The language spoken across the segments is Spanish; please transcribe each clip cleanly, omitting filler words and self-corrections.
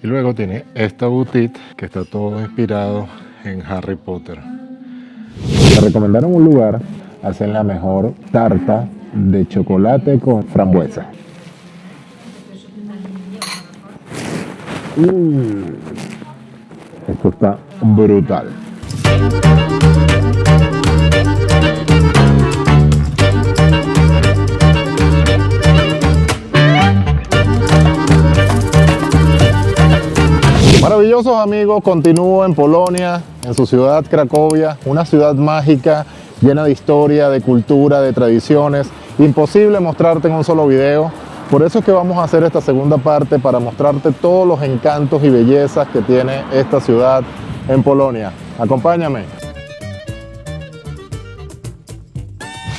Y luego tiene esta boutique que está todo inspirado en Harry Potter. Me recomendaron un lugar, hacen la mejor tarta de chocolate con frambuesa. Esto está brutal. Maravillosos amigos, continúo en Polonia, en su ciudad Cracovia, una ciudad mágica, llena de historia, de cultura, de tradiciones. Imposible mostrarte en un solo video, por eso es que vamos a hacer esta segunda parte para mostrarte todos los encantos y bellezas que tiene esta ciudad en Polonia. Acompáñame.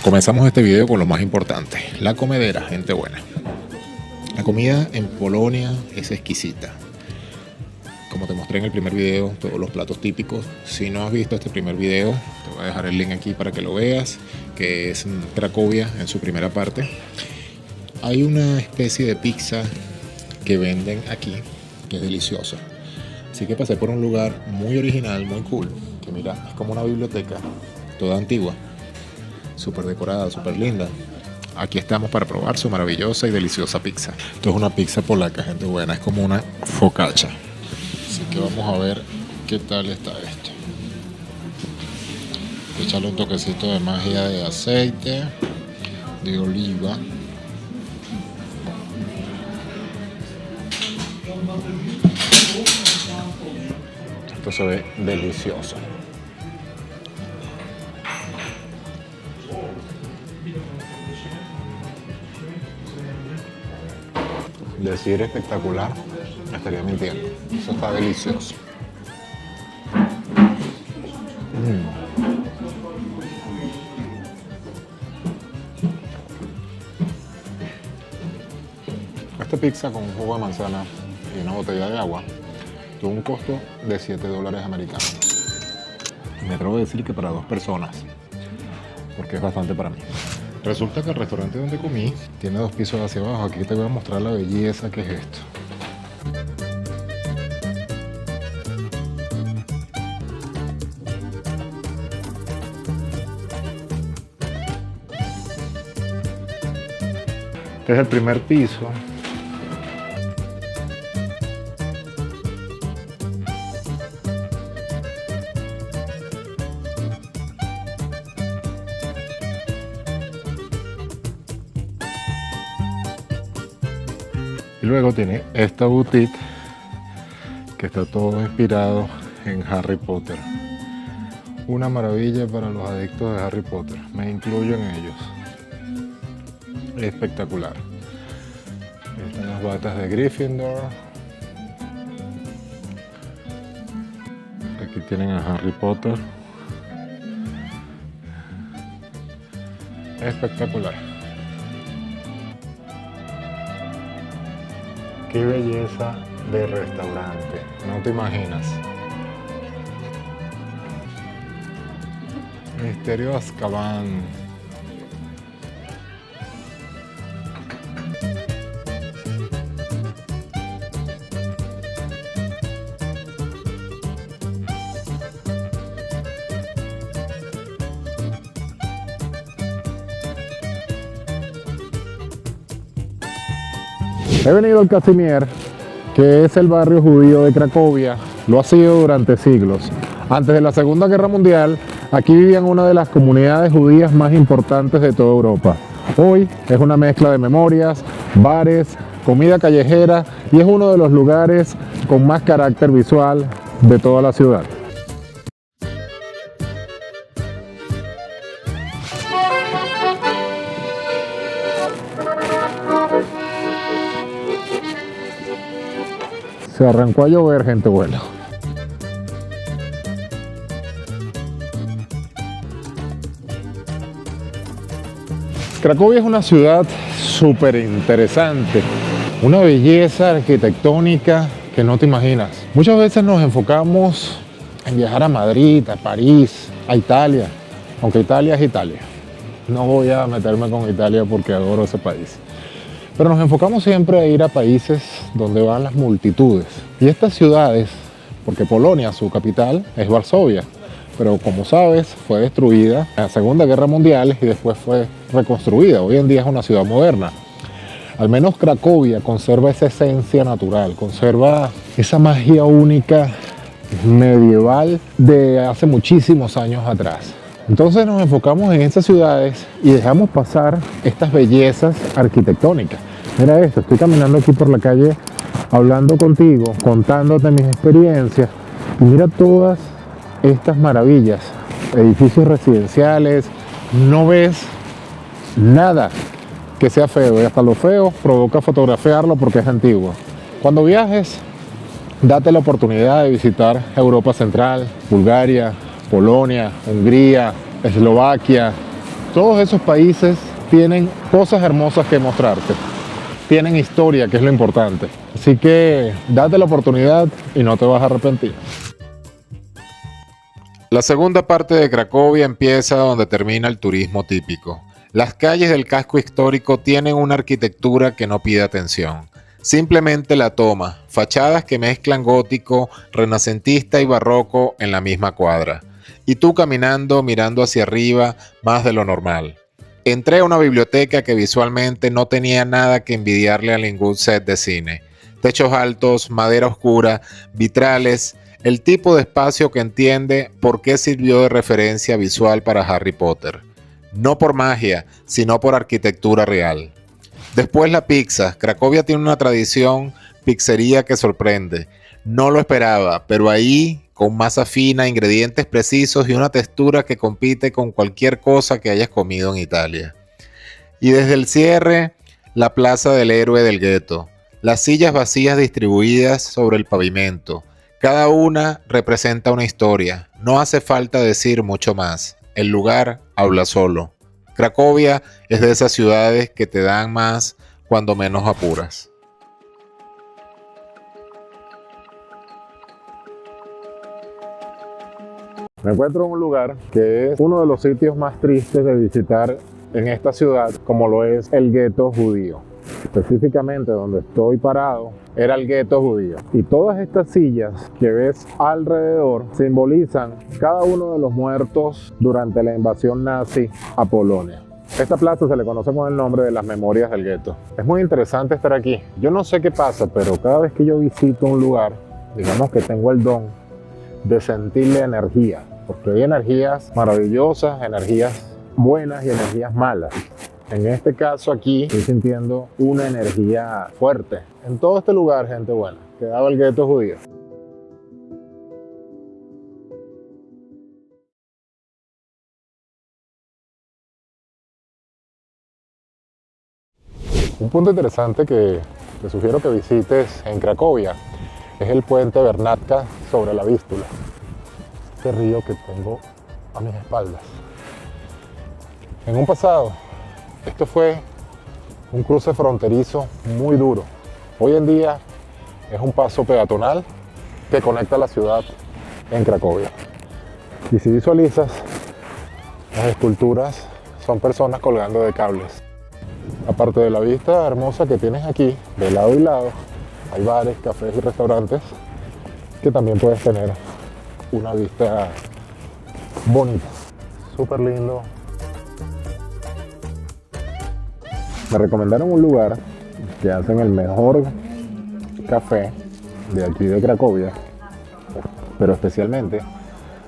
Comenzamos este video con lo más importante, la comedera, gente buena. La comida en Polonia es exquisita. Como te mostré en el primer video, todos los platos típicos. Si no has visto este primer video, te voy a dejar el link aquí para que lo veas, que es en Cracovia, en su primera parte. Hay una especie de pizza que venden aquí, que es deliciosa. Así que pasé por un lugar muy original, muy cool, que mira, es como una biblioteca, toda antigua, súper decorada, súper linda. Aquí estamos para probar su maravillosa y deliciosa pizza. Esto es una pizza polaca, gente buena, es como una focaccia. Así que vamos a ver qué tal está esto. Echarle un toquecito de magia de aceite, de oliva. Esto se ve delicioso. Decir espectacular, estaría mintiendo. Eso está delicioso. Esta pizza con un jugo de manzana y una botella de agua tuvo un costo de $7 americanos. Me atrevo a decir que para 2 personas, porque es bastante para mí. Resulta que el restaurante donde comí tiene 2 pisos hacia abajo. Aquí te voy a mostrar la belleza que es esto. Este es el primer piso. Y luego tiene esta boutique que está todo inspirado en Harry Potter. Una maravilla para los adictos de Harry Potter. Me incluyo en ellos. Espectacular. Están las batas de Gryffindor. Aquí tienen a Harry Potter. Espectacular. Qué belleza de restaurante, no te imaginas. Misterio de Azkaban. He venido al Casimier, que es el barrio judío de Cracovia. Lo ha sido durante siglos. Antes de la Segunda Guerra Mundial, aquí vivían una de las comunidades judías más importantes de toda Europa. Hoy es una mezcla de memorias, bares, comida callejera y es uno de los lugares con más carácter visual de toda la ciudad. Se arrancó a llover, gente buena. Cracovia es una ciudad súper interesante, una belleza arquitectónica que no te imaginas. Muchas veces nos enfocamos en viajar a Madrid, a París, a Italia, aunque Italia es Italia. No voy a meterme con Italia porque adoro ese país. Pero nos enfocamos siempre a ir a países donde van las multitudes. Y estas ciudades, porque Polonia, su capital, es Varsovia, pero como sabes, fue destruida en la Segunda Guerra Mundial y después fue reconstruida. Hoy en día es una ciudad moderna. Al menos Cracovia conserva esa esencia natural, conserva esa magia única medieval de hace muchísimos años atrás. Entonces nos enfocamos en estas ciudades y dejamos pasar estas bellezas arquitectónicas. Mira esto, estoy caminando aquí por la calle hablando contigo, contándote mis experiencias y mira todas estas maravillas, edificios residenciales, no ves nada que sea feo y hasta lo feo provoca fotografiarlo porque es antiguo. Cuando viajes, date la oportunidad de visitar Europa Central, Bulgaria, Polonia, Hungría, Eslovaquia. Todos esos países tienen cosas hermosas que mostrarte, tienen historia, que es lo importante. Así que date la oportunidad y no te vas a arrepentir. La segunda parte de Cracovia empieza donde termina el turismo típico. Las calles del casco histórico tienen una arquitectura que no pide atención. Simplemente la toma, fachadas que mezclan gótico, renacentista y barroco en la misma cuadra. Y tú caminando, mirando hacia arriba, más de lo normal. Entré a una biblioteca que visualmente no tenía nada que envidiarle a ningún set de cine. Techos altos, madera oscura, vitrales, el tipo de espacio que entiende por qué sirvió de referencia visual para Harry Potter. No por magia, sino por arquitectura real. Después la pizza. Cracovia tiene una tradición pizzería que sorprende. No lo esperaba, pero ahí, con masa fina, ingredientes precisos y una textura que compite con cualquier cosa que hayas comido en Italia. Y desde el cierre, la plaza del héroe del gueto. Las sillas vacías distribuidas sobre el pavimento. Cada una representa una historia. No hace falta decir mucho más. El lugar habla solo. Cracovia es de esas ciudades que te dan más cuando menos apuras. Me encuentro en un lugar que es uno de los sitios más tristes de visitar en esta ciudad, como lo es el gueto judío. Específicamente donde estoy parado era el gueto judío. Y todas estas sillas que ves alrededor simbolizan cada uno de los muertos durante la invasión nazi a Polonia. Esta plaza se le conoce con el nombre de las Memorias del Gueto. Es muy interesante estar aquí. Yo no sé qué pasa, pero cada vez que yo visito un lugar, digamos que tengo el don de sentirle energía, porque hay energías maravillosas, energías buenas y energías malas. En este caso aquí estoy sintiendo una energía fuerte. En todo este lugar, gente buena, quedaba el gueto judío. Un punto interesante que te sugiero que visites en Cracovia es el puente Bernatka sobre la Vístula. Este río que tengo a mis espaldas. En un pasado, esto fue un cruce fronterizo muy duro. Hoy en día es un paso peatonal que conecta la ciudad en Cracovia. Y si visualizas, las esculturas son personas colgando de cables. Aparte de la vista hermosa que tienes aquí, de lado y lado, hay bares, cafés y restaurantes que también puedes tener una vista bonita. Súper lindo. Me recomendaron un lugar que hacen el mejor café de aquí de Cracovia, pero especialmente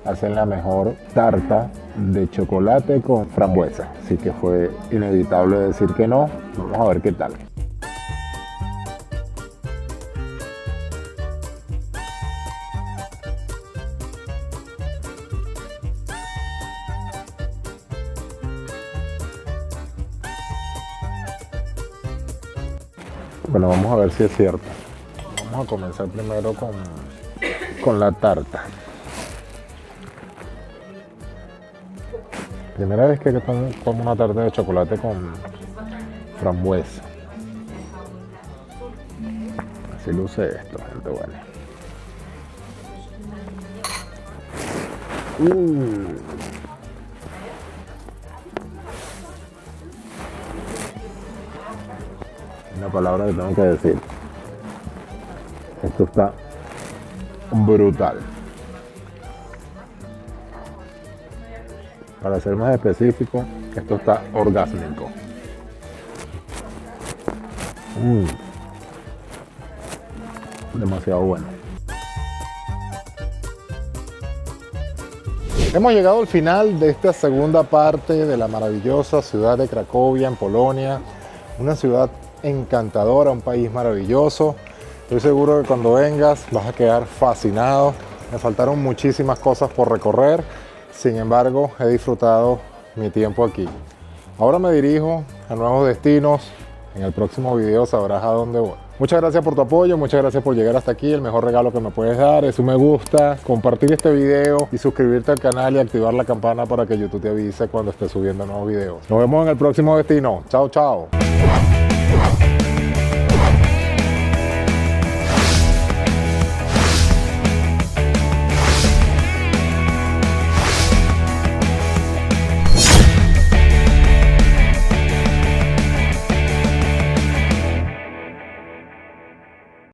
hacen la mejor tarta de chocolate con frambuesa. Así que fue inevitable decir que no. Vamos a ver qué tal. Bueno, vamos a ver si es cierto. Vamos a comenzar primero con la tarta. Primera vez que como una tarta de chocolate con frambuesa. Así luce esto, gente buena. palabra que tengo que decir. Esto está brutal. Para ser más específico, esto está orgásmico. Demasiado bueno. Hemos llegado al final de esta segunda parte de la maravillosa ciudad de Cracovia, en Polonia. Una ciudad encantadora, un país maravilloso. Estoy seguro que cuando vengas vas a quedar fascinado. Me faltaron muchísimas cosas por recorrer, sin embargo he disfrutado mi tiempo aquí. Ahora me dirijo a nuevos destinos. En el próximo video sabrás a dónde voy. Muchas gracias por tu apoyo, muchas gracias por llegar hasta aquí. El mejor regalo que me puedes dar es un me gusta, compartir este video y suscribirte al canal y activar la campana para que YouTube te avise cuando esté subiendo nuevos videos. Nos vemos en el próximo destino. Chao, chao.